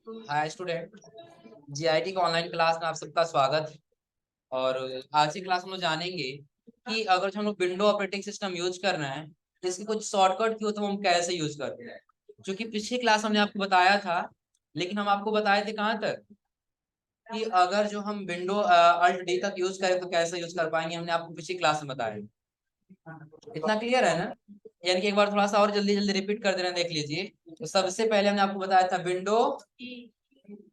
Hi student. GIT का online class में आप सबका स्वागत है। और आज की क्लास में हम लोग जानेंगे कि अगर हम लोग विंडो ऑपरेटिंग सिस्टम यूज कर रहे हैं तो इसकी कुछ शॉर्टकट की हो तो हम कैसे यूज करते हैं। क्योंकि पिछली क्लास हमने आपको बताया था, लेकिन हम आपको बताए थे कहाँ तक कि अगर जो हम विंडो अल्ट डी तक यूज करें तो कैसे यूज कर पाएंगे, हमने आपको पिछली क्लास में बताया। इतना क्लियर है ना? यानी कि एक बार थोड़ा सा और जल्दी जल्दी रिपीट कर दे रहे हैं, देख लीजिए। तो सबसे पहले हमने आपको बताया था विंडो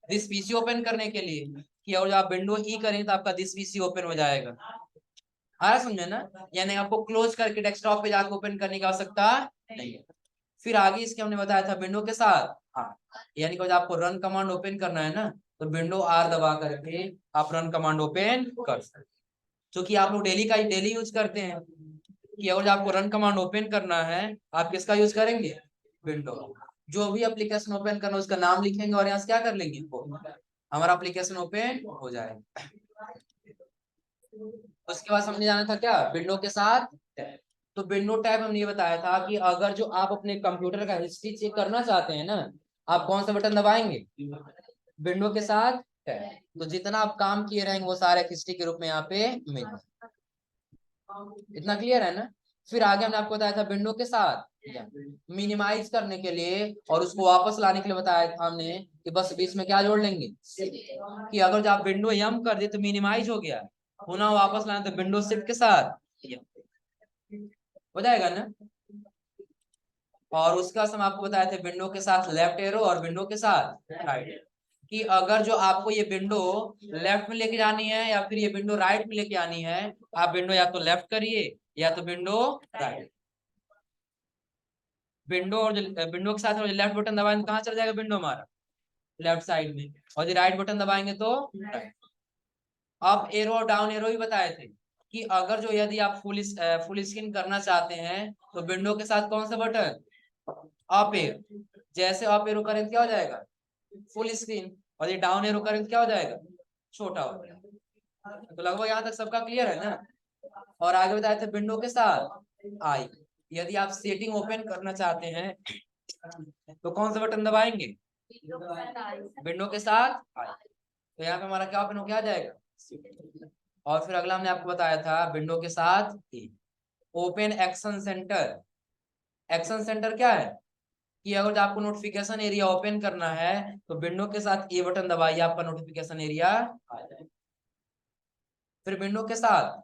दिस पीसी ओपन करने के लिए कि और आप विंडो ई करेंगे तो आपका दिस पीसी ओपन हो जाएगा। आ रहा समझे ना? यानी आपको क्लोज करके डेस्कटॉप पे जाकर ओपन करने की आवश्यकता नहीं है। फिर आगे इसके हमने बताया था विंडो के साथ यानी कि आपको रन कमांड ओपन करना है ना, तो विंडो आर दबा करके आप रन कमांड ओपन कर सकते हैं। जो कि आप लोग डेली यूज करते हैं कि अगर आपको रन कमांड ओपन करना है, आप किसका यूज करेंगे? विंडो। जो भी एप्लीकेशन ओपन करना उसका नाम लिखेंगे और यहाँ से क्या कर लेंगे, हमारा एप्लीकेशन ओपन हो जाएगा। उसके बाद हमने जाना था क्या, विंडो के साथ टैब। तो विंडो टैब हमने ये बताया था कि अगर जो आप अपने कंप्यूटर का हिस्ट्री चेक करना चाहते हैं ना, आप कौन सा बटन दबाएंगे? विंडो के साथ टैब। तो जितना आप काम किए रहेंगे वो सारे हिस्ट्री के रूप में यहाँ पे मिल जाए। इतना क्लियर है ना? फिर आगे हमने आपको बताया था विंडो के साथ मिनिमाइज करने के लिए और उसको वापस लाने के लिए बताया था हमने कि बस बीच में क्या जोड़ लेंगे कि अगर जो आप विंडो यम कर दे तो मिनिमाइज हो गया, होना वापस लाना तो विंडो शिफ्ट के साथ हो जाएगा ना। और उसका हम आपको बताए थे विंडो के साथ लेफ्ट एरो और विंडो के साथ राइट, कि अगर जो आपको ये विंडो लेफ्ट में लेके जानी है या फिर ये विंडो राइट में लेके आनी है, आप विंडो या तो लेफ्ट करिए या तो विंडो राइट। विंडो और विंडो के साथ लेफ्ट बटन दबाएंगे तो कहाँ चला जाएगा विंडो हमारा? लेफ्ट साइड में। और जो राइट बटन दबाएंगे तो राइट। अप एरो और डाउन एरो भी बताए थे कि अगर जो यदि आप फुल स्क्रीन करना चाहते हैं तो विंडो के साथ कौन सा बटन? Up arrow. जैसे अप एरो करें तो क्या हो जाएगा? Full screen. और ये डाउन एरो करें तो क्या हो जाएगा? छोटा हो जाएगा। तो लगभग यहाँ तक सबका क्लियर है ना? और आगे बताया था विंडो के साथ आई। यदि आप सेटिंग ओपन करना चाहते हैं तो कौन सा बटन दबाएंगे? विंडो के साथ आई। तो यहाँ पे हमारा क्या ओपन हो क्या जाएगा? और फिर अगला हमने आपको बताया था विंडो के साथ open action centre. Action centre क्या है कि अगर आपको नोटिफिकेशन एरिया ओपन करना है तो विंडो के साथ ए बटन दबाइए, आपका नोटिफिकेशन एरिया आ जाएगा। फिर विंडो के साथ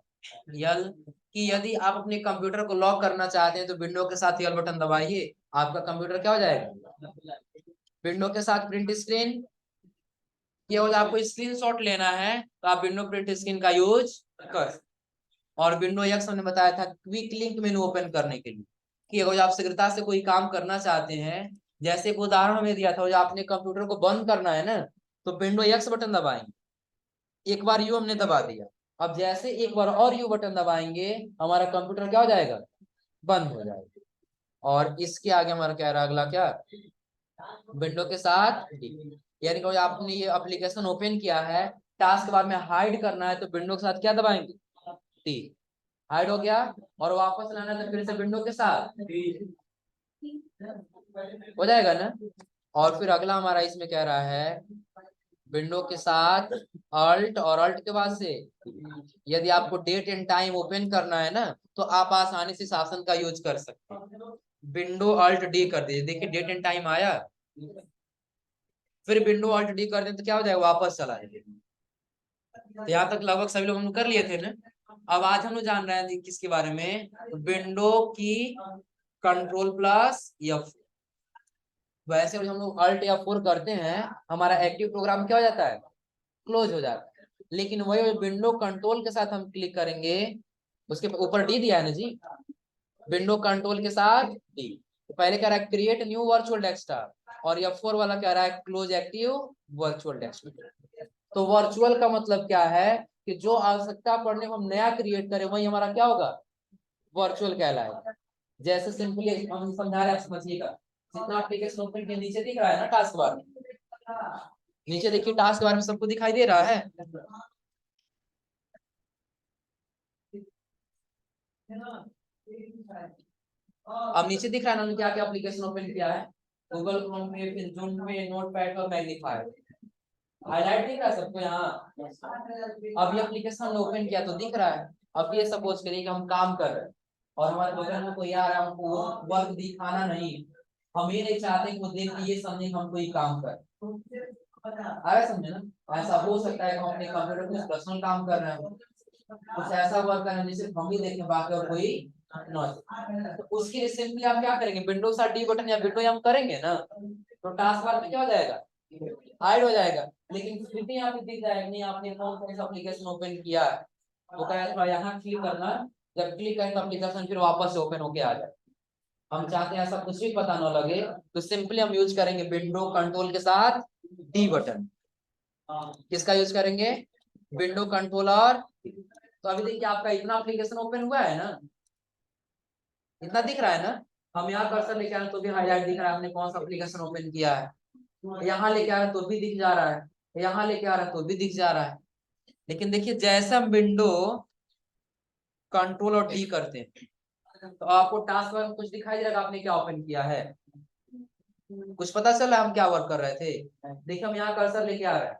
यल, कि यदि आप अपने कंप्यूटर को लॉक करना चाहते हैं तो विंडो के साथ यल बटन दबाइए, आपका कंप्यूटर क्या हो जाएगा? विंडो के साथ प्रिंट स्क्रीन, केवल आपको स्क्रीनशॉट लेना है तो आप विंडो प्रिंट स्क्रीन का यूज कर। और विंडो एक्स हमने बताया था क्विक लिंक मेनू ओपन करने के लिए कि अगर आप शीघ्रता से कोई काम करना चाहते हैं, जैसे एक उदाहरण हमें दिया था, जो आपने कंप्यूटर को बंद करना है ना, तो विंडो एक्स बटन दबाएंगे, एक बार यू हमने दबा दिया, अब जैसे एक बार और यू बटन दबाएंगे हमारा कंप्यूटर क्या हो जाएगा? बंद हो जाएगा। और इसके आगे हमारा क्या रहा अगला, क्या विंडो के साथ यानी कि आपने ये एप्लीकेशन ओपन किया है, टास्क बार में हाइड करना है तो विंडो के साथ क्या दबाएंगे? टी। हाइड हो गया। और वापस लाना है तो फिर से विंडो के साथ हो जाएगा ना। और फिर अगला हमारा इसमें कह रहा है विंडो के साथ अल्ट, और अल्ट के बाद से यदि आपको डेट एंड टाइम ओपन करना है ना तो आप आसानी से शासन का यूज कर सकते हैं। विंडो अल्ट डी कर दीजिए, देखिए डेट एंड टाइम आया। फिर विंडो अल्ट डी कर दें तो क्या हो जाएगा? वापस चला जाएगा। तो यहाँ तक लगभग सभी लोग हम कर लिए थे ना। अब आज हम लोग जान रहे हैं किसके बारे में, विंडो की कंट्रोल प्लस एफ। वैसे जब हम लोग अल्ट या 4 करते हैं हमारा एक्टिव प्रोग्राम क्या हो जाता है? क्लोज हो जाता है। लेकिन वही विंडो कंट्रोल के साथ हम क्लिक करेंगे, उसके ऊपर डी दिया है ना जी, विंडो कंट्रोल के साथ डी। तो पहले कह रहा है क्रिएट न्यू वर्चुअल डेस्कटॉप, और F4 वाला कह रहा है क्लोज एक्टिव वर्चुअल डेस्कटॉप। तो वर्चुअल का मतलब क्या है कि जो आवश्यकता पड़ने को हम नया क्रिएट करें वही हमारा क्या होगा? वर्चुअल कहलाएगा। जैसे सिंपली हम समझा रहे हैं, समझिएगा। जितना एप्लीकेशन ओपन के नीचे दिख रहा है ना टास्क बार, नीचे देखिए टास्क बार में सबको दिखाई दे रहा है। अब नीचे दिख रहा है ना क्या क्या एप्लीकेशन ओपन किया है। गूगल क्रोम में, फिर जूम में, नोटपैड और मैग्नीफायर। हाईलाइट दिख रहा है सबको यहाँ? अब ये एप्लीकेशन ओपन किया तो दिख रहा है। अब ये सपोज करिए कि हम काम कर रहे हैं और हमारे बगल में कोई आ रहा है, हमको वर्क दिखाना नहीं, हम ये नहीं चाहते कि वो देख के ये समझे कि हम कोई काम कर आ रहा है, समझे ना? ऐसा हो सकता है कि हम अपने कंप्यूटर में पर्सनल काम कर रहे हैं, कुछ ऐसा वर्क कर रहे हैं जिसे हम ही देखें बाकी और कोई ना देखे। तो उसके लिए सिंपली आप क्या करेंगे, विंडोज का डी बटन या विंडो हम करेंगे ना, तो टास्क बार में क्या हो जाएगा, हाइड हो जाएगा। लेकिन फिर भी यहाँ पे दिख जाएगा नहीं आपने कौन सा एप्लीकेशन ओपन किया है, तो क्या यहाँ क्लिक करना, जब क्लिक करें तो एप्लीकेशन फिर वापस से ओपन होके आ जाए। हम चाहते हैं ऐसा कुछ भी पता न लगे, तो सिंपली हम यूज करेंगे विंडो कंट्रोल के साथ डी बटन। किसका यूज करेंगे, विंडो कंट्रोल और, तो अभी देखिए आपका इतना एप्लीकेशन ओपन हुआ है ना, इतना दिख रहा है ना। हम यहाँ कर्सर लेके आ रहे हैं तो भी हाईलाइट दिख रहा है हमने कौन सा एप्लीकेशन ओपन किया है, यहाँ लेके आ रहे हैं तो भी दिख जा रहा है, यहाँ लेके आ रहे हैं तो भी दिख जा रहा है। लेकिन देखिए जैसे हम विंडो कंट्रोल और डी करते हैं तो आपको टास्क बार में कुछ दिखाई दे रहा है आपने क्या ओपन किया है, कुछ पता चला हम क्या वर्क कर रहे थे। देखिए हम यहाँ कर्सर लेके आ रहे हैं,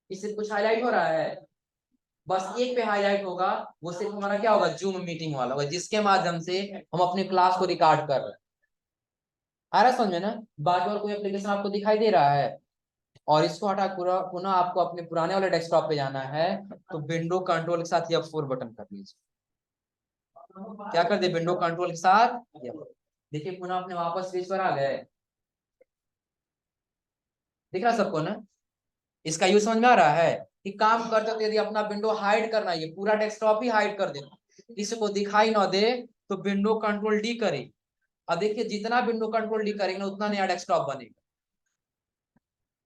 इससे कुछ हाईलाइट हो रहा है, बस एक पे हाईलाइट होगा, वो सिर्फ हमारा क्या होगा, जूम मीटिंग वाला होगा, जिसके माध्यम से हम अपने क्लास को रिकॉर्ड कर रहे हैं। आ रहा समझे ना? बाकी और कोई एप्लीकेशन आपको दिखाई दे रहा है? और इसको हटा पुनः आपको अपने पुराने वाले डेस्कटॉप पे जाना है, तो विंडो कंट्रोल के साथ F4 बटन कर लीजिए। क्या कर दे, विंडो कंट्रोल के साथ F4। देखिए पुनः अपने वापस पेज पर आ गए, दिख रहा सबको ना? इसका यूज समझ में आ रहा है कि काम करते हो यदि अपना विंडो हाइड करना है, ये पूरा डेस्कटॉप ही हाइड कर देना, किसी को दिखाई ना दे, तो विंडो कंट्रोल डी करे। अब देखिए जितना विंडो कंट्रोल डी करेंगे ना उतना नया डेस्कटॉप बनेगा,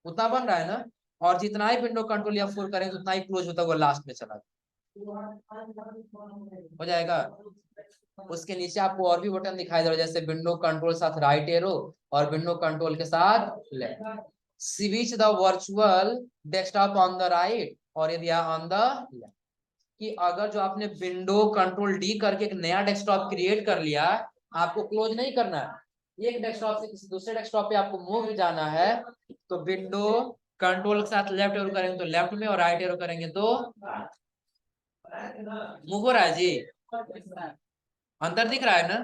उतना बन रहा है ना। और जितना ही विंडो कंट्रोल F4 करेंगे उतना ही क्लोज होता हुआ लास्ट में चला हो जाएगा। उसके नीचे आपको और भी बटन दिखाई दे रहा है, जैसे विंडो कंट्रोल साथ राइट एरो और विंडो कंट्रोल के साथ left. Switch the virtual desktop on the right और यदि ऑन द लेफ्ट, कि अगर जो आपने विंडो कंट्रोल डी करके एक नया डेस्कटॉप क्रिएट कर लिया, आपको क्लोज नहीं करना है, एक डेस्कटॉप से किसी दूसरे डेस्कटॉप पे आपको मूव जाना है, तो विंडो कंट्रोल के साथ लेफ्ट एरो करेंगे तो लेफ्ट में और राइट एरो करेंगे तो मूव हो रहा है जी, अंतर दिख रहा है ना?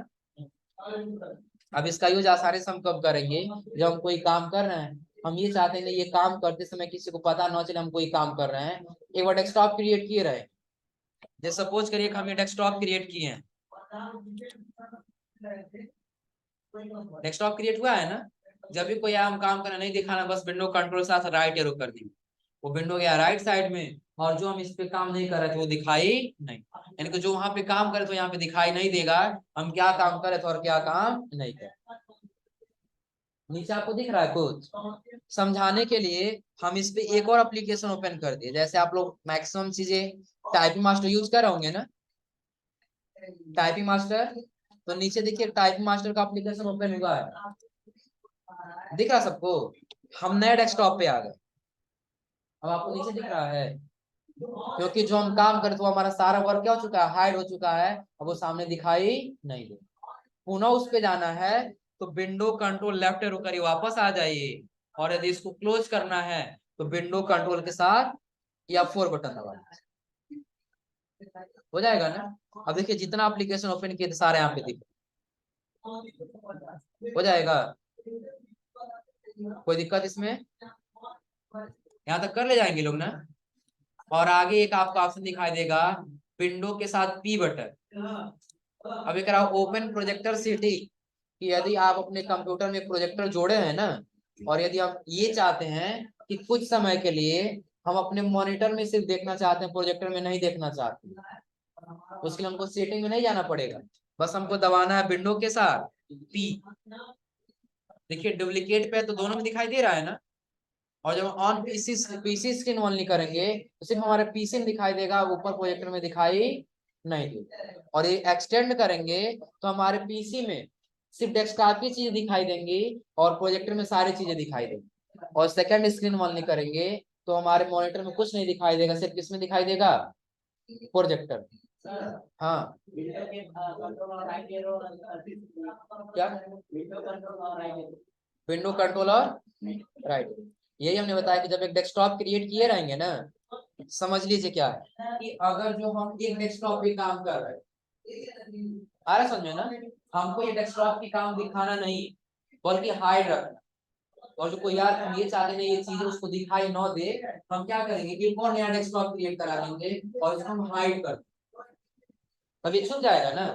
अब इसका यूज आसानी से हम कब करेंगे, जब हम कोई काम कर रहे हैं, हम ये चाहते हैं ये काम करते समय किसी को पता ना चले हम कोई काम कर रहे हैं, एक बार डेस्कटॉप क्रिएट किए रहे, जैसे सपोज करिए कि हम ये डेस्कटॉप क्रिएट किए हैं, डेस्कटॉप क्रिएट हुआ है ना, जब भी कोई हम काम करना नहीं दिखाना, बस विंडो कंट्रोल साथ राइट एरो कर दी, वो विंडो गया राइट साइड में, और जो हम इस पे काम नहीं कर रहे थे वो दिखाई नहीं, यानी कि जो वहां पे काम करे तो यहाँ पे दिखाई नहीं देगा हम क्या काम करे थे और क्या काम नहीं करे। नीचे आपको दिख रहा है कुछ, समझाने के लिए हम इस पे एक और एप्लीकेशन ओपन कर दिए, जैसे आप लोग मैक्सिमम चीजें टाइपिंग मास्टर यूज कर रहे होंगे ना, टाइपिंग मास्टर, तो नीचे देखिए टाइपिंग मास्टर का एप्लीकेशन ओपन हुआ है, दिख रहा सबको? हम नए डेस्कटॉप पे आ गए, अब आपको नीचे दिख रहा है, क्योंकि जो हम काम करते तो हमारा सारा वर्क क्या हो चुका है, हाइड हो चुका है, अब वो सामने दिखाई नहीं दे। पुनः उस पे जाना है तो विंडो कंट्रोल लेफ्ट एरो करिए, वापस आ जाइए, और यदि इसको क्लोज करना है तो विंडो कंट्रोल के साथ F4 बटन दबा हो जाएगा ना। अब देखिए जितना एप्लीकेशन ओपन किए थे सारे यहाँ पे दिख हो जाएगा, कोई दिक्कत इसमें? यहाँ तक कर ले जाएंगे लोग ना। और आगे एक आपको ऑप्शन दिखाई देगा विंडो के साथ P बटन, अब एक ओपन प्रोजेक्टर सेटिंग, कि यदि आप अपने कंप्यूटर में प्रोजेक्टर जोड़े हैं ना, और यदि आप ये चाहते हैं कि कुछ समय के लिए हम अपने मॉनिटर में सिर्फ देखना चाहते हैं, प्रोजेक्टर में नहीं देखना चाहते, उसके लिए हमको सेटिंग में नहीं जाना पड़ेगा, बस हमको दबाना है विंडो के साथ P। देखिए डुप्लीकेट पे तो दोनों में दिखाई दे रहा है ना, और जब ऑन पीसी स्क्रीन ऑन नहीं करेंगे तो सिर्फ हमारे पीसी में दिखाई देगा, ऊपर प्रोजेक्टर में दिखाई नहीं देगा। और ये एक्सटेंड करेंगे तो हमारे पीसी में सिर्फ डेस्कटॉप की चीजें दिखाई देंगी और प्रोजेक्टर में सारी चीजें दिखाई देंगी। और सेकंड स्क्रीन ऑन नहीं करेंगे तो हमारे मॉनिटर में कुछ नहीं दिखाई देगा, सिर्फ किसमें दिखाई देगा, प्रोजेक्टर। हाँ क्या विंडो कंट्रोल और राइट, यही हमने बताया कि जब एक डेस्कटॉप क्रिएट किए रहेंगे ना, समझ लीजिए क्या है कि अगर जो हम एक डेस्कटॉप पे काम कर रहे हैं, आ रहा समझ में ना, हमको ये डेस्कटॉप की काम दिखाना नहीं बल्कि हाइड रखना, और जो कोई यार हम ये चाहते हैं ये चीजें उसको दिखाई न दे, हम क्या करेंगे कि और नया डेस्कटॉप क्रिएट करा लेंगे और इसको हम हाइड कर, तब ये छुप जाएगा ना।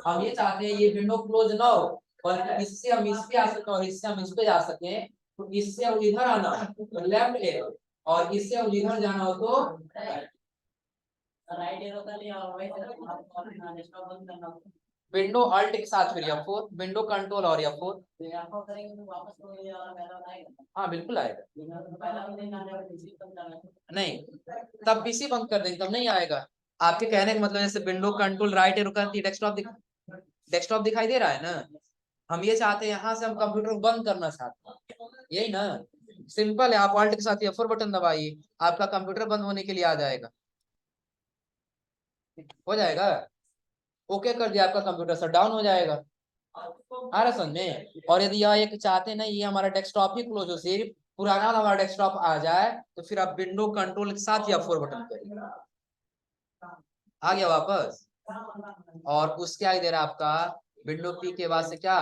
हम ये चाहते हैं ये विंडो क्लोज ना हो और इससे हम इस पे आ सके और इससे हम इस पे जा सके, तो इससे हम इधर आना हो तो लेफ्ट एरो, और इससे हम इधर जाना हो तो राइट एरो का लिया और डेस्कटॉप बंद करना, विंडो अल्ट के साथ फिर F4, विंडो कंट्रोल और F4 करेंगे तो वापस हाँ बिल्कुल आएगा, नहीं तब पीसी बंद कर देंगे तब नहीं आएगा। आपके कहने का मतलब जैसे विंडो कंट्रोल राइट एरो करती है, डेस्कटॉप दिखाई दे रहा है ना, हम ये चाहते हैं यहाँ से हम कंप्यूटर बंद करना चाहते हैं, यही ना, सिंपल है, आप ऑल्ट के साथ F4 बटन दबाइए, आपका कंप्यूटर बंद होने के लिए आ जाएगा, हो जाएगा, ओके कर दिया आपका कंप्यूटर शट डाउन हो जाएगा, आ रहा समझ में। और यदि यह एक चाहते ना ये हमारा डेस्कटॉप ही क्लोज हो, सिर्फ पुराना हमारा डेस्कटॉप आ जाए, तो फिर आप विंडो कंट्रोल के साथ F4 बटन करिए, आ गया वापस। और उसके आगे दे रहा है आपका विंडो की के बाद से क्या,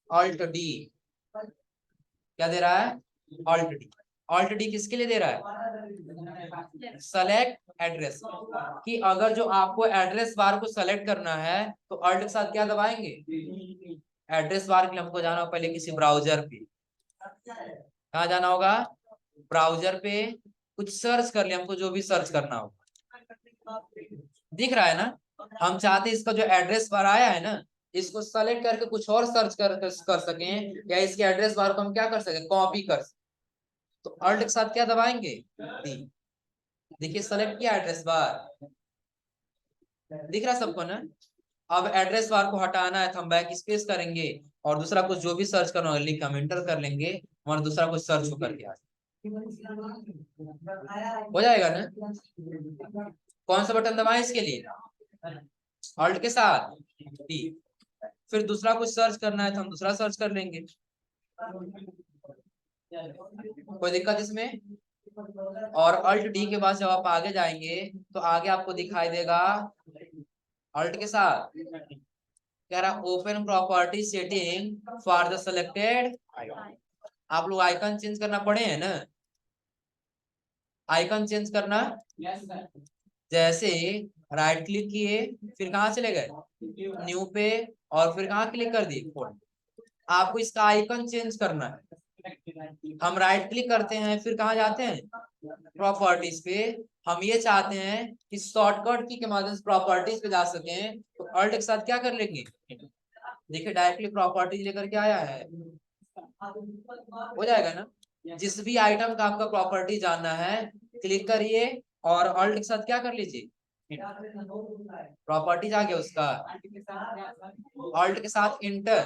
ऑल्ट डी, क्या दे रहा है, ऑल्ट डी, ऑल्ट डी किसके लिए दे रहा है, सेलेक्ट एड्रेस, कि अगर जो आपको एड्रेस बार को सेलेक्ट करना है तो ऑल्ट के साथ क्या दबाएंगे, एड्रेस बार के लिए हमको जाना पहले किसी ब्राउजर पे, कहाँ जाना होगा, ब्राउजर पे कुछ सर्च कर लिया, हमको जो भी सर्च करना होगा, दिख रहा है ना, हम चाहते हैं इसका जो एड्रेस बार आया है ना, इसको सेलेक्ट करके कुछ और सर्च कर सकें, या इसके एड्रेस बार को हम क्या कर सकें, कॉपी कर सकें, तो अल्ट के साथ क्या दबाएंगे, डी, देखिए सेलेक्ट किया एड्रेस बार, दिख रहा सबको ना। अब एड्रेस बार को हटाना है तो हम बैक स्पेस करेंगे और दूसरा कुछ जो भी सर्च करना होगा लिख हम एंटर कर लेंगे, और दूसरा कुछ सर्च होकर के आ हो जाएगा ना। कौन सा बटन दबाएं इसके लिए, ऑल्ट के साथ डी, फिर दूसरा कुछ सर्च करना है तो हम दूसरा सर्च कर लेंगे, कोई दिक्कत इसमें। और अल्ट डी के बाद जब आप आगे जाएंगे तो आगे आपको दिखाई देगा अल्ट के साथ कह रहा open property setting for the selected, आप लोग आइकन चेंज करना पड़े हैं ना, आइकन चेंज करना, जैसे राइट क्लिक किए फिर कहाँ चले गए, न्यू पे, और फिर कहाँ क्लिक कर दिए फोल्ड, आपको इसका आइकन चेंज करना है, हम राइट क्लिक करते हैं फिर कहाँ जाते हैं प्रॉपर्टीज पे, हम ये चाहते हैं कि शॉर्टकट की के माध्यम से प्रॉपर्टीज पे जा सके, तो अल्ट के साथ क्या कर लेंगे, देखिए डायरेक्टली प्रॉपर्टीज लेकर के आया है, हो जाएगा ना। जिस भी आइटम का आपका प्रॉपर्टी जानना है क्लिक करिए और अल्ट के साथ क्या कर लीजिए, प्रॉपर्टीज आ गया उसका, अल्ट के साथ इंटर,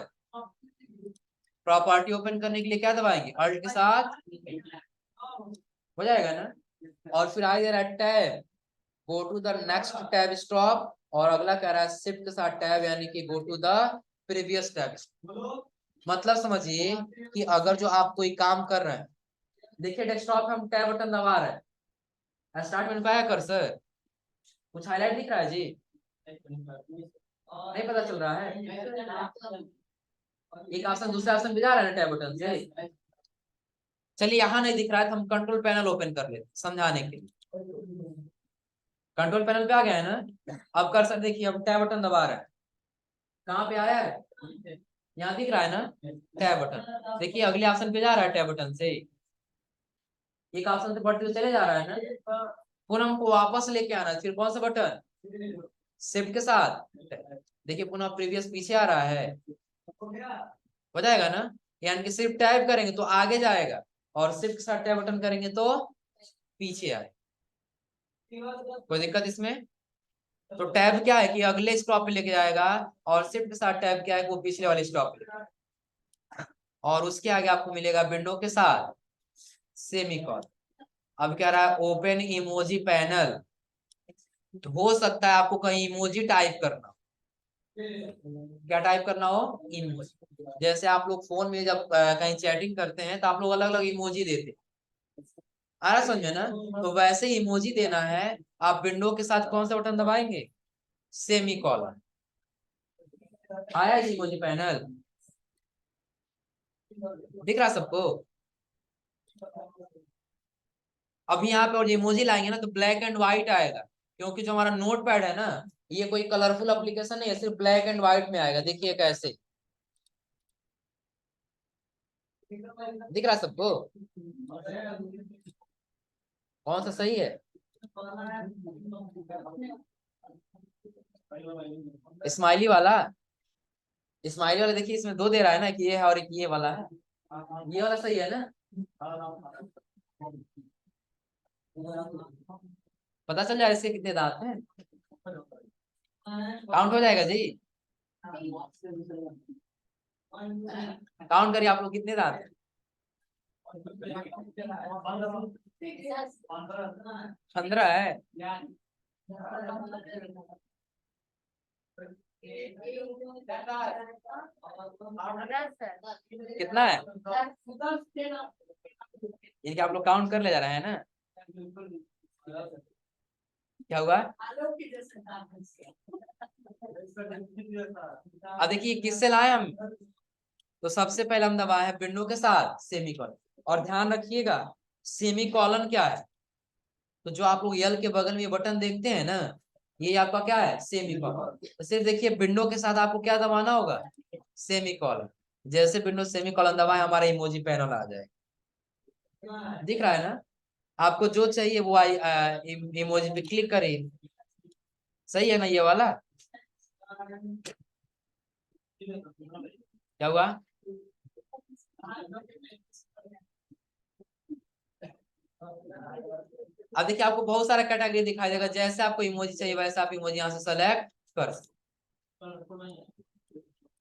प्रॉपर्टी ओपन करने के लिए क्या दबाएंगे, अल्ट के साथ, हो जाएगा ना। और फिर आगे रहा tab, go to the next tab stop, और अगला कह रहा है शिफ्ट के साथ टैब यानी कि go to the previous tab, मतलब समझिए कि अगर जो आप कोई काम कर रहे हैं, देखिए डेस्कटॉप हम टैब बटन दबा रहे हैं, स्टार्ट मेनू पे आया कर्सर, कुछ हाईलाइट दिख रहा है जी, नहीं पता चल रहा है, एक ऑप्शन दूसरे ऑप्शन पे जा रहा है टैब बटन से, चलिए यहाँ नहीं दिख रहा है तो हम कंट्रोल पैनल ओपन कर लेते समझाने के लिए, कंट्रोल पैनल पे आ गया है ना, अब कर्सर देखिए अब टैब बटन दबा रहा है, कहाँ पे आया है, यहाँ दिख रहा है ना टैब बटन, देखिए अगले ऑप्शन पे जा रहा है टैब बटन से, एक ऑप्शन से बढ़ते हुए चले जा रहा है ना, पुनः हमको वापस लेके आना है, फिर कौन सा बटन, शिफ्ट के साथ, देखिए पुनः प्रीवियस पीछे आ रहा है, हो जाएगा ना, यानी कि सिर्फ टाइप करेंगे तो आगे जाएगा और शिफ्ट के साथ टैब बटन करेंगे तो पीछे आए, कोई दिक्कत इसमें। तो टैब क्या है कि अगले स्टॉप पे लेके जाएगा, और शिफ्ट के साथ टैब क्या है वो पिछले वाले स्टॉप पे, और उसके आगे आपको मिलेगा विंडो के साथ सेमीकोलन। अब कह रहा है ओपन इमोजी पैनल, तो हो सकता है आपको कहीं इमोजी टाइप करना, क्या टाइप करना हो, इमोजी। जैसे आप लोग फोन में जब कहीं चैटिंग करते हैं तो आप लोग अलग अलग इमोजी देते हैं, आ रहा समझे ना। तो वैसे ही इमोजी देना है। आप विंडो के साथ कौन सा बटन दबाएंगे, सेमी कॉलन। आया जी इमोजी पैनल, दिख रहा सबको। अब यहाँ पे और इमोजी लाएंगे ना तो ब्लैक एंड व्हाइट आएगा, क्योंकि जो हमारा नोट पैड है ना, ये कोई कलरफुल एप्लीकेशन नहीं है, सिर्फ ब्लैक एंड व्हाइट में आएगा। देखिए कैसे, दिख रहा सबको, कौन सा सही है, स्माइली वाला। स्माइली वाला देखिए, इसमें दो दे रहा है ना, कि ये है और एक ये वाला है। ये वाला सही है ना, पता चल जाए इसके कितने दांत हैं, काउंट हो जाएगा जी। काउंट करिए आप लोग कितने दांत हैं। 15 है। कितना है, इनके आप लोग काउंट कर ले जा रहे हैं ना, क्या हुआ। अब देखिए किससे लाए हम, तो सबसे पहले हम दबाए हैं विंडो के साथ सेमी कॉलन। और ध्यान रखिएगा, सेमी कॉलन क्या है, तो जो आप लोग यल के बगल में ये बटन देखते हैं ना, ये आपका क्या है, सेमी कॉलन। तो सिर्फ देखिए विंडो के साथ आपको क्या दबाना होगा, सेमी कॉलन। जैसे विंडो सेमी कॉलन दबाए हमारा इमोजी पैनल आ जाए, दिख रहा है ना। आपको जो चाहिए वो आई इमोजी पे क्लिक करिए, सही है ना ये वाला, क्या हुआ। अब देखिए आपको बहुत सारा कैटेगरी दिखाई देगा, जैसे आपको इमोजी चाहिए वैसे आप इमोजी यहाँ से सेलेक्ट कर सकते।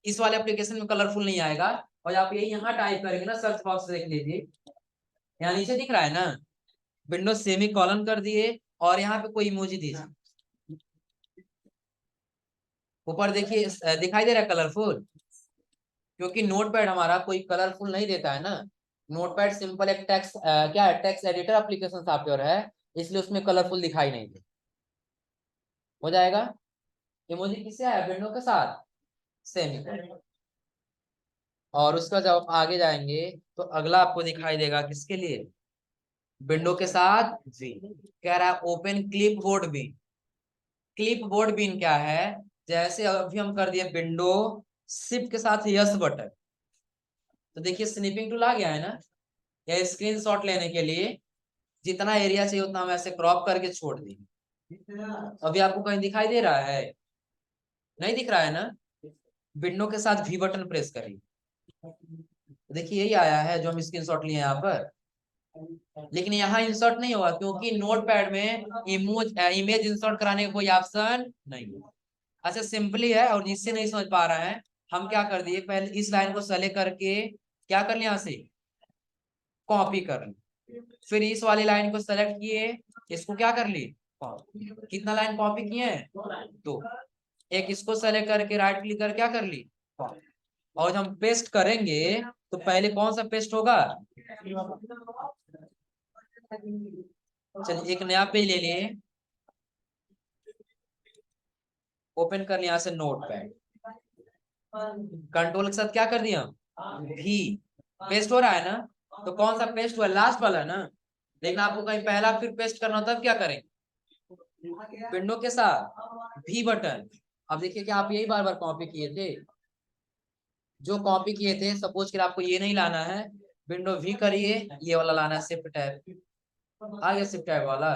इस वाले एप्लीकेशन में कलरफुल नहीं आएगा, और आप ये यहाँ टाइप करेंगे ना, सर्च बॉक्स देख लीजिए, यहाँ नीचे दिख रहा है ना, विंडो सेमी कॉलन कर दिए और यहाँ पे कोई इमोजी दीजिए। ऊपर देखिए दिखाई दे रहा है कलरफुल, क्योंकि नोटपैड हमारा कोई कलरफुल नहीं देता है ना। नोटपैड सिंपल एक टेक्स्ट क्या है, टेक्स्ट एडिटर एप्लीकेशन सॉफ्टवेयर है, इसलिए उसमें कलरफुल दिखाई नहीं दे। हो जाएगा। इमोजी किससे आया, विंडो के साथ सेमी कॉलन। और उसका जब आप आगे जाएंगे तो अगला आपको दिखाई देगा किसके लिए, विंडो के साथ जी, कह रहा है ओपन क्लिप बोर्ड भी। क्लिप बोर्ड बीन क्या है, जैसे अभी हम कर दिए विंडो शिफ्ट के साथ यस बटन, तो देखिए स्निपिंग टूल आ गया है ना, या स्क्रीनशॉट लेने के लिए जितना एरिया चाहिए उतना हम ऐसे क्रॉप करके छोड़ देंगे। अभी आपको कहीं दिखाई दे रहा है, नहीं दिख रहा है ना। विंडो के साथ वी बटन प्रेस करिए, देखिए यही आया है जो हम स्क्रीनशॉट लिए यहाँ पर। लेकिन यहाँ इंसर्ट नहीं होगा, क्योंकि नोटपैड में इमेज इंसर्ट कराने का कोई ऑप्शन नहीं है। अच्छा सिंपली है, और जिससे नहीं समझ पा रहा है, हम क्या कर दिए, पहले इस लाइन को सेलेक्ट करके क्या कर लिया, यहाँ से कॉपी कर ली, फिर इस वाली लाइन को सेलेक्ट किए, इसको क्या कर ली, कितना लाइन कॉपी किए हैं, दो। एक इसको सेलेक्ट करके राइट क्लिक कर क्या कर ली, और जब हम पेस्ट करेंगे तो पहले कौन सा पेस्ट होगा, चलिए एक नया पेज ले लिए, ओपन कर लिया यहाँ से नोटपैड, कंट्रोल के साथ क्या कर दिया, भी पेस्ट हो रहा है ना। तो कौन सा पेस्ट हुआ, लास्ट वाला ना। लेकिन आपको कहीं पहला फिर पेस्ट करना हो तब क्या करेंगे, विंडो के साथ भी बटन। अब देखिए कि आप यही बार बार कॉपी किए थे, जो कॉपी किए थे, सपोज कि आपको ये नहीं लाना है, विंडो भी करिए, ये वाला लाना है शिफ्ट टैब, आ गया शिफ्ट टैब वाला।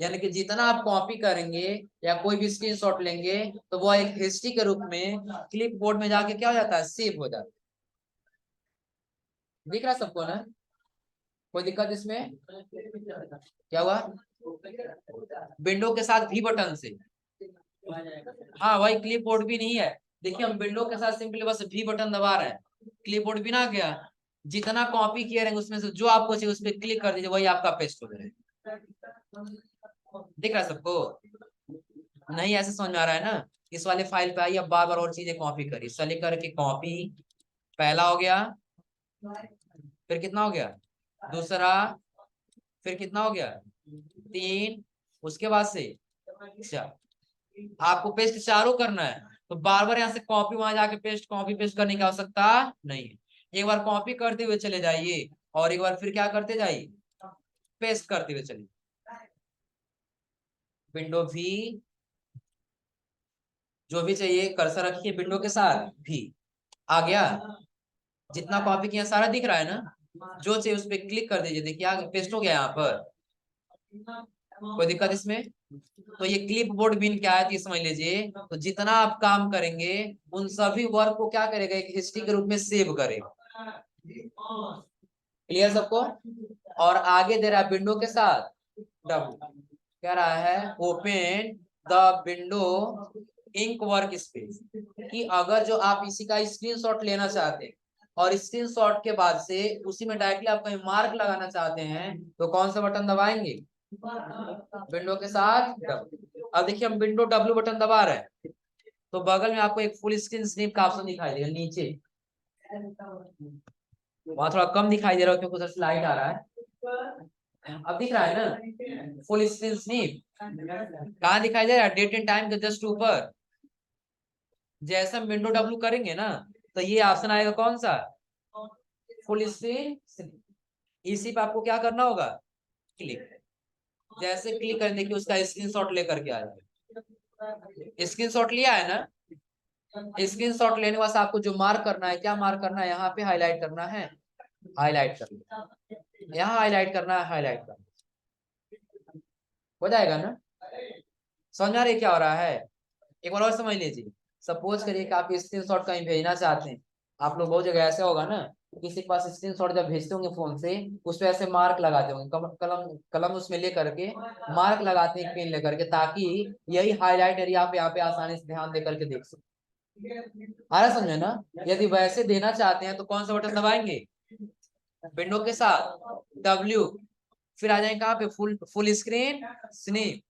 यानी कि जितना आप कॉपी करेंगे या कोई भी स्क्रीनशॉट लेंगे तो वो एक हिस्ट्री के रूप में क्लिप बोर्ड में जाके क्या हो जाता है, सेव हो जाता है। दिख रहा सबको ना, कोई दिक्कत इसमें, क्या हुआ, विंडो के साथ भी बटन से, हाँ वही क्लिप बोर्ड भी नहीं है। देखिए हम विंडो के साथ सिंपली बस भी बटन दबा रहे हैं, क्लिप बोर्ड भी ना गया, जितना कॉपी किए रहेंगे उसमें से जो आपको चाहिए उस पर क्लिक कर दीजिए, वही आपका पेस्ट हो जाएगा। दिख रहा है सबको। नहीं ऐसे समझ में आ रहा है ना? इस वाले फाइल पे आइए, अब बार बार और चीजें कॉपी करिए, सेलेक्ट करके कॉपी, पहला हो गया, फिर कितना हो गया, दूसरा, फिर कितना हो गया, 3, उसके बाद से 4। आपको पेस्ट चारों करना है, तो बार बार यहाँ से कॉपी वहां जाके पेस्ट, कॉपी पेस्ट करने की आवश्यकता नहीं है। एक बार कॉपी करते हुए चले जाइए और एक बार फिर क्या करते जाइए, पेस्ट करते हुए चलिए। विंडो भी, जो भी चाहिए कर्सर रखिए विंडो के साथ भी, आ गया, जितना कॉपी किया सारा दिख रहा है ना, जो चाहिए उस पर क्लिक कर दीजिए, देखिए आगे पेस्ट हो गया यहाँ पर, कोई दिक्कत इसमें? तो ये क्लिप बोर्ड बिन क्या है, समझ लीजिए, तो जितना आप काम करेंगे उन सभी वर्क को क्या करेगा, एक हिस्ट्री के रूप में सेव करेगा। क्लियर सबको? और आगे दे रहा है विंडो के साथ डब्ल्यू, कह रहा है open the window ink workspace, कि अगर जो आप इसी का स्क्रीनशॉट लेना चाहते हैं और स्क्रीनशॉट के बाद से उसी में डायरेक्टली आप कहीं मार्क लगाना चाहते हैं, तो कौन सा बटन दबाएंगे, विंडो के साथ डब्ल्यू। अब देखिए हम विंडो डब्ल्यू बटन दबा रहे हैं, तो बगल में आपको एक फुल स्क्रीन स्नीप का ऑप्शन दिखाई देगा नीचे, वहां थोड़ा कम दिखाई दे रहा है क्योंकि उधर स्लाइड आ रहा है, अब दिख रहा है ना फुल स्क्रीन स्नीप, कहाँ दिखाई दे रहा है, डेट एंड टाइम के जस्ट ऊपर। जैसे हम विंडो डब्ल्यू करेंगे ना, तो ये ऑप्शन आएगा कौन सा, फुल स्क्रीन। इसी पे आपको क्या करना होगा, क्लिक, जैसे क्लिक करें देखिए उसका स्क्रीनशॉट लेकर के आएगा। स्क्रीनशॉट लिया है ना? स्क्रीनशॉट लेने के बाद आपको जो मार्क करना है, क्या मार्क करना है, यहाँ पे हाईलाइट करना है, हाईलाइट करना, यहाँ हाईलाइट करना है, हाईलाइट करना, हो जाएगा ना? समझ में आ रही है क्या हो रहा है? एक बार और समझ लीजिए, सपोज करिए कि आप स्क्रीनशॉट कहीं भेजना चाहते हैं, आप लोग बहुत जगह ऐसे होगा ना, किसी के पास स्क्रीनशॉट जब भेजते होंगे फोन से, उस पे ऐसे मार्क लगाते होंगे, कलम कलम उसमें ले करके मार्क लगाते हैं पेन लेकर के, ताकि यही हाईलाइट एरिया आप यहाँ पे आसानी से ध्यान दे करके देख सको। आ रहा समझे ना? यदि वैसे देना चाहते हैं तो कौन सा बटन दबाएंगे, विंडो के साथ डब्ल्यू, फिर आ जाएंगे कहाँ पे, फुल फुल स्क्रीन स्नीप,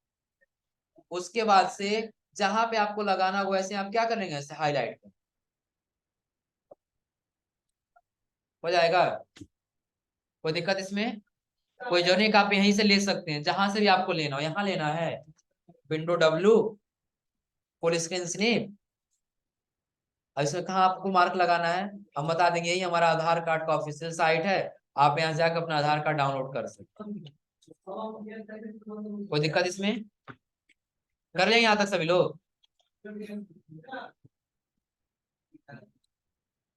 उसके बाद से जहां पे आपको लगाना हो वैसे आप क्या करेंगे, ऐसे हाईलाइट हो जाएगा। कोई दिक्कत इसमें? कोई जरूरी नहीं कि आप यहीं से ले सकते हैं, जहां से भी आपको लेना हो, यहाँ लेना है window W full screen Snape, और इसमें कहाँ आपको मार्क लगाना है, हम बता देंगे, यही हमारा आधार कार्ड का ऑफिशियल साइट है, आप यहाँ जाकर अपना आधार कार्ड डाउनलोड कर सकते हैं। कोई दिक्कत इसमें? कर लेंगे यहाँ तक सभी लोग?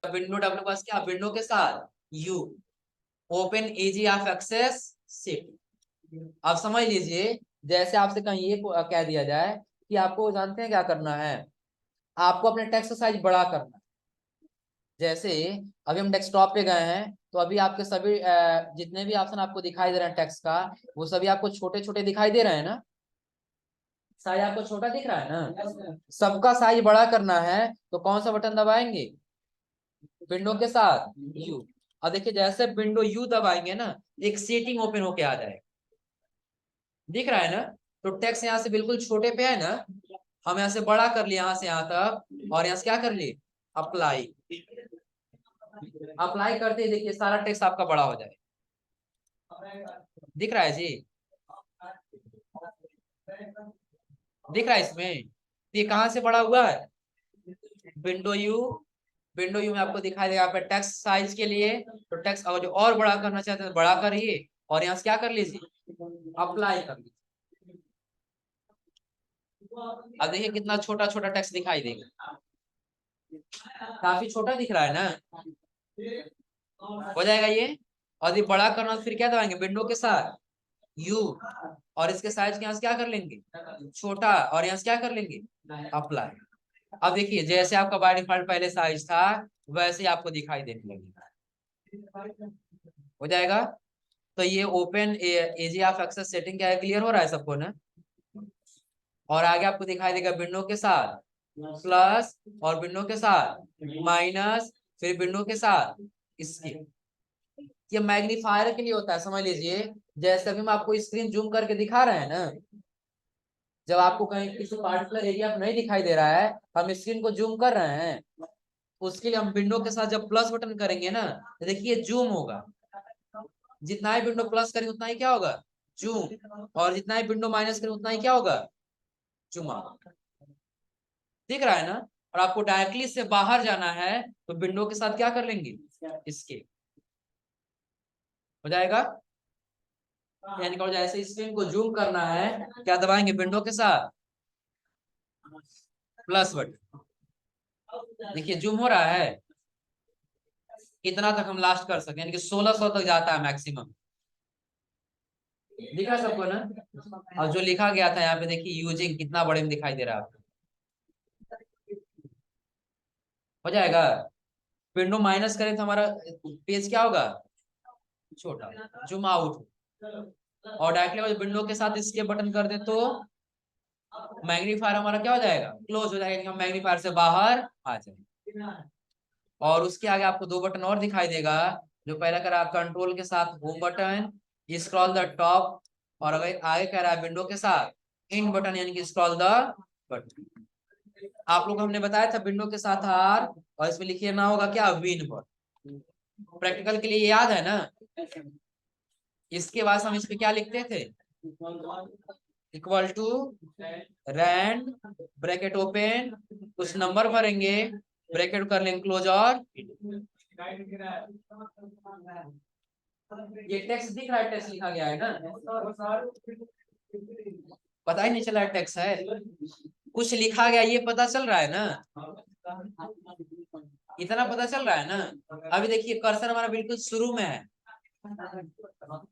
विंडो डब्ल्यू पास क्या, विंडो के साथ U, open ease of access seat. अब समझ लीजिए, जैसे आपसे कहीं ये कह दिया जाए कि आपको जानते हैं क्या करना है, आपको अपने टेक्स्ट साइज बड़ा करना है। जैसे अभी हम डेस्कटॉप पे गए हैं, तो अभी आपके सभी जितने भी ऑप्शन आपको दिखाई दे रहे हैं टेक्स्ट का, वो सभी आपको छोटे छोटे दिखाई दे रहे हैं ना, साइज आपको छोटा दिख रहा है ना, सबका साइज बड़ा करना है तो कौन सा बटन दबाएंगे, विंडो के साथ यू। अब देखिए जैसे विंडो यू दबाएंगे ना, एक सेटिंग ओपन होके आ जाएगा, दिख रहा है ना? तो टेक्स्ट यहाँ से बिल्कुल छोटे पे है ना, हम यहाँ से बड़ा कर लिए यहाँ से यहाँ तक, और यहाँ से क्या कर लिए, अप्लाई, अप्लाई करते ही देखिए सारा टेक्स्ट आपका बड़ा हो जाए, दिख रहा है जी, दिख रहा है इसमें? तो ये कहाँ से बड़ा हुआ है, विंडो यू, विंडो यू में आपको दिखाई देगा, पे टेक्स्ट साइज के लिए, तो टेक्स्ट अगर जो और बड़ा करना चाहते हैं तो बड़ा करिए, और यहाँ से क्या कर लीजिए, अप्लाई कर लीजिए। अब देखिए कितना छोटा छोटा टेक्स्ट दिखाई देगा, काफी छोटा दिख रहा है ना, हो जाएगा ये। और ये बड़ा करना तो फिर क्या दबाएंगे, विंडो के साथ यू, और इसके साइज के यहाँ से क्या कर लेंगे, छोटा, और यहाँ से क्या कर लेंगे, अप्लाई। अब देखिए जैसे आपका बाय डिफॉल्ट पहले साइज था, वैसे ही आपको दिखाई देने लगेगा, हो जाएगा। तो ये open ease of access setting क्या है, क्लियर हो रहा है सबको ना? और आगे आपको दिखाई देगा विंडो के साथ प्लस, और विंडो के साथ माइनस, फिर विंडो के साथ इसके, ये मैग्नीफायर के लिए होता है, समझ लीजिए। जैसे अभी हम आपको स्क्रीन जूम करके दिखा रहे हैं ना, जब आपको कहीं किसी पार्टिकुलर एरिया में नहीं दिखाई दे रहा है, हम स्क्रीन को जूम कर रहे हैं, उसके लिए हम विंडो के साथ जब प्लस बटन करेंगे ना, तो देखिए जूम होगा। जितना ही विंडो प्लस करेंगे उतना ही क्या होगा, जूम। और जितना ही विंडो माइनस करेंगे उतना ही क्या होगा, जूम आउट। दिख रहा है ना। और आपको डायरेक्टली से बाहर जाना है तो विंडो के साथ क्या कर लेंगे, इसके हो जाएगा। यानी कि जैसे स्क्रीन को जूम करना है, क्या दबाएंगे, विंडो के साथ प्लस बटन। देखिए जूम हो रहा है, इतना तक हम लास्ट कर सकते हैं, यानी कि 1600 तक जाता है मैक्सिमम। दिख रहा है सबको ना। और जो लिखा गया था यहाँ पे देखिए यूजिंग, कितना बड़े में दिखाई दे रहा है आपको, हो जाएगा। विंडो माइनस करें तो हमारा पेज क्या होगा, छोटा, जूम आउट। और डायरेक्टली विंडो के साथ इसके बटन कर दे तो मैग्नीफायर हमारा क्या हो जाएगा, क्लोज हो जाएगा, हम मैग्नीफायर से बाहर आ जाएंगे। और उसके आगे आपको दो बटन और दिखाई देगा। जो पहला करा कंट्रोल के साथ home button, scroll the top, और अगर आगे कह रहा है विंडो के साथ इन बटन, यानी कि स्क्रॉल द बटन। आप लोग हमने बताया था विंडो के साथ आर, और इसमें लिखिए ना होगा क्या, विन पर। प्रैक्टिकल के लिए याद है ना। इसके बाद हम इस पे क्या लिखते थे, equal to rand bracket open, कुछ नंबर भरेंगे, ब्रैकेट कर लेंगे क्लोज। और ये टेक्स्ट दिख रहा है, टेक्स्ट लिखा गया है ना, पता ही नहीं चला टेक्स्ट है, कुछ लिखा गया ये पता चल रहा है ना, इतना पता चल रहा है ना। अभी देखिए कर्सर हमारा बिल्कुल शुरू में है,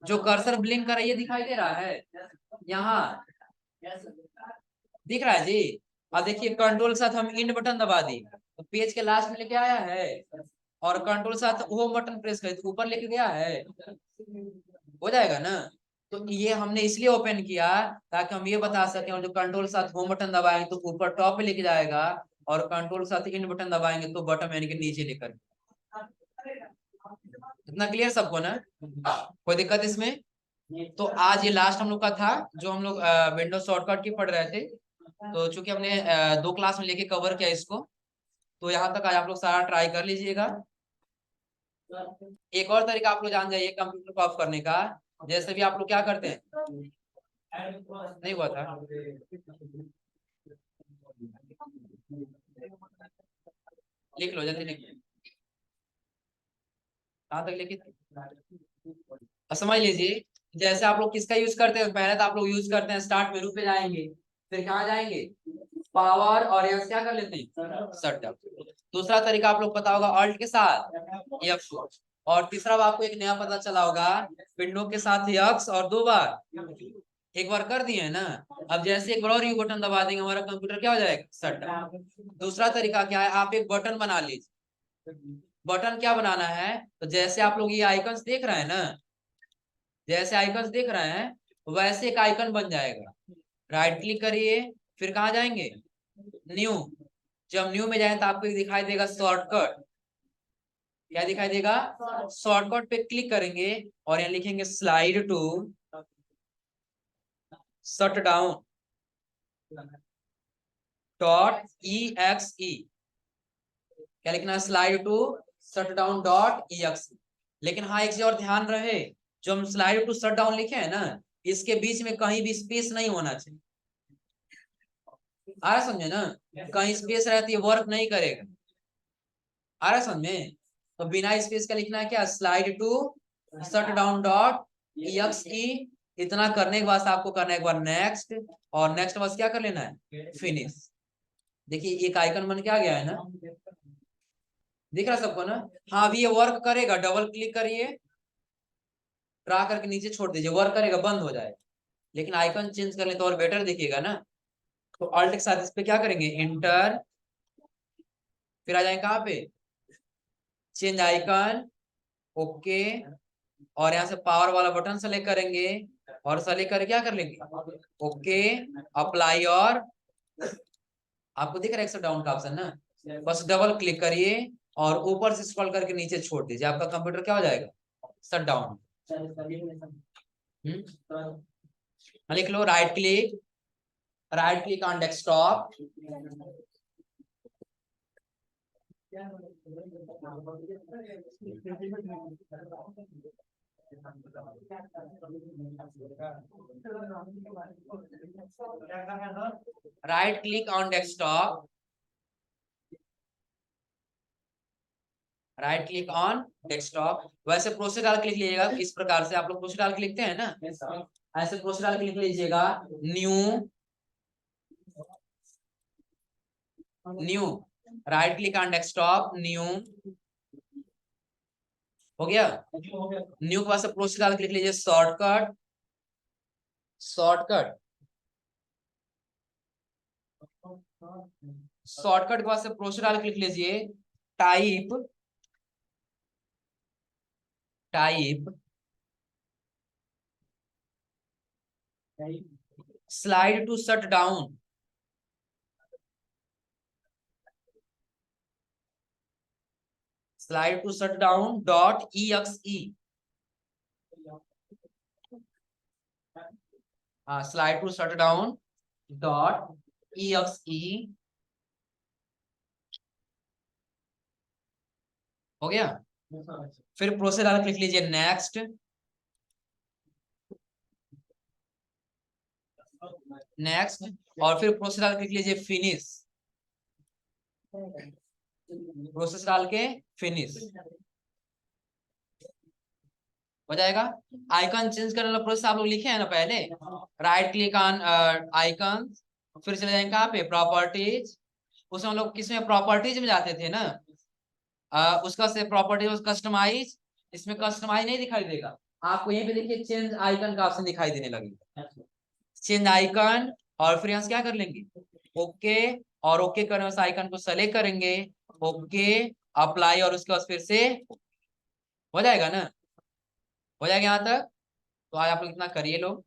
जो कर्सर ब्लिंक कर रहा है ये दिखाई दे रहा है, यहाँ दिख रहा है जी। अब देखिए कंट्रोल साथ हम इंड बटन दबा दी तो पेज के लास्ट में लेके आया है, और कंट्रोल साथ होम बटन प्रेस कर ऊपर लेके गया है, हो जाएगा ना। तो ये हमने इसलिए ओपन किया ताकि हम ये बता सकें, और जो कंट्रोल साथ होम बटन दबाएंगे तो ऊपर टॉप पे लेके जाएगा, और कंट्रोल साथ इंड बटन दबाएंगे तो बटन यानी कि नीचे लेकर। इतना क्लियर सबको ना, कोई दिक्कत इसमें। तो आज ये लास्ट हम लोग का था, जो हम लोग विंडोज शॉर्टकट की पढ़ रहे थे। तो चूंकि हमने दो क्लास में लेके कवर किया इसको, तो यहाँ तक आज आप लोग सारा ट्राई कर लीजिएगा। एक और तरीका आप लोग जान जाइए कंप्यूटर को ऑफ करने का। जैसे भी आप लोग क्या करते हैं, नहीं हुआ था, लिख लो जल्दी लिख लो, कहाँ तक लिखी थी? समझ लीजिए, जैसे आप लोग किसका यूज करते हैं, पहले तो आप लोग यूज करते हैं स्टार्ट मेनू पे जाएंगे, फिर कहाँ जाएंगे, पावर, और यस क्या कर लेते हैं, शट डाउन। दूसरा तरीका आप लोग पता होगा ऑल्ट के साथ यक्स, और तीसरा आपको एक नया पता चला होगा विंडो के साथ यक्स, और दो बार, एक बार कर दिए है ना। अब जैसे एक बार और यू बटन दबा देंगे हमारा कंप्यूटर क्या हो जाएगा, शट डाउन। दूसरा तरीका क्या है, आप एक बटन बना लीजिए। बटन क्या बनाना है, तो जैसे आप लोग ये आइकन्स देख रहे हैं ना, जैसे आइकन्स देख रहे हैं वैसे एक आइकन बन जाएगा। राइट क्लिक करिए, फिर कहाँ जाएंगे, न्यू। जब न्यू में जाए तो आपको दिखाई देगा शॉर्टकट, क्या दिखाई देगा, शॉर्टकट पे क्लिक करेंगे, और यहाँ लिखेंगे slide to shut down dot E, क्या लिखना है, slide to shut down dot E. लेकिन हाँ एक चीज और ध्यान रहे, जो हम स्लाइड टू शट डाउन लिखे हैं ना, इसके बीच में कहीं भी स्पेस नहीं होना चाहिए। आ रहा समझे ना, कहीं स्पेस रहती है वर्क नहीं करेगा। आ रहा समझ में, तो बिना स्पेस का लिखना है क्या, slide to shut down dot E. इतना करने के बाद आपको करना है एक बार नेक्स्ट, और नेक्स्ट बस क्या कर लेना है, फिनिश। देखिए एक आइकन बन के आ गया है ना, दिख रहा सबको ना। हाँ अभी ये वर्क करेगा, डबल क्लिक करिए, ड्रा करके नीचे छोड़ दीजिए, वर्क करेगा, बंद हो जाएगा। लेकिन आइकन चेंज कर ले तो और बेटर दिखेगा ना। तो ऑल्ट के साथ इस पे क्या करेंगे, इंटर, फिर आ जाएंगे कहाँ पे, चेंज आइकन, ओके, और यहाँ से पावर वाला बटन सेलेक्ट करेंगे, और सेलेक्ट करके क्या कर लेंगे, ओके, अप्लाई। और आपको दिख रहा है डाउन का ऑप्शन ना, बस डबल क्लिक करिए, और ऊपर से स्क्रॉल करके नीचे छोड़ दीजिए, आपका कंप्यूटर क्या हो जाएगा, शट डाउन। लिख लो right click, right click on desktop, right click on desktop, right click on desktop. वैसे प्रोसेस डाल के लिख लीजिएगा इस प्रकार से, आप लोग प्रोसेस डाल के लिखते हैं ना, ऐसे प्रोसेस डाल के लिख लीजिएगा, new new, right click on desktop, new, हो गया। न्यू के पास प्रोसेस डाल के लिख लीजिए शॉर्टकट, शॉर्टकट, शॉर्टकट के पास प्रोसेस डाल के लिख लीजिए type, type, slide to shut down, slide to shut down dot exe, हाँ slide to shut down dot exe, हो गया। फिर प्रोसेस डाल के लिख लीजिए नेक्स्ट, नेक्स्ट, और फिर प्रोसेस डाल के लिख लीजिए फिनिश, प्रोसेस डाल के फिनिश हो जाएगा। आइकन चेंज करने वाला प्रोसेस आप लोग लिखे हैं ना पहले, राइट क्लिक ऑन आइकन, फिर चले जाएंगे कहाँ पे, प्रॉपर्टीज, उसमें हम लोग किसमें प्रॉपर्टीज में जाते थे ना, उसका से प्रॉपर्टीज कस्टमाइज, इसमें कस्टमाइज नहीं दिखाई देगा आपको, यहीं पे देखिए चेंज आइकन का ऑप्शन दिखाई देने लगेगा, चेंज आइकन, और फिर यहाँ से क्या कर लेंगे ओके, और ओके करने उस आइकन को सेलेक्ट करेंगे, ओके अप्लाई, और उसके बाद फिर से हो जाएगा ना, हो जाएगा यहाँ तक। तो आज आप लोग इतना करिए लोग।